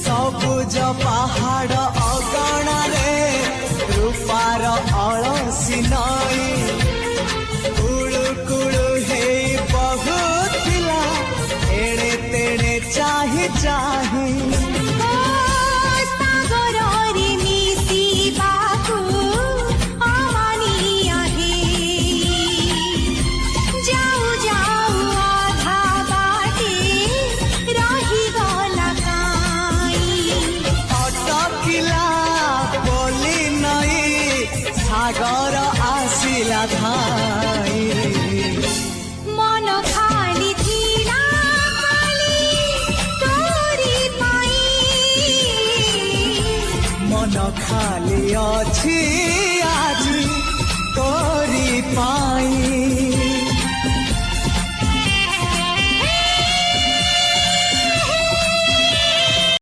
ସବୁଜ ପାହାଡ଼ ଅଗଣାରେ ରୂପାର ଅଳସୀ ନଈ କୁଳୁ କୁଳୁ ହେଇ ବହୁଥିଲା ଏଣେ ତେଣେ ଚାହିଁ ଚାହିଁ सागर आसिला धाई मन खाली थिला खाली तोरी पाई मन खाली अछि आज तोरी पाई।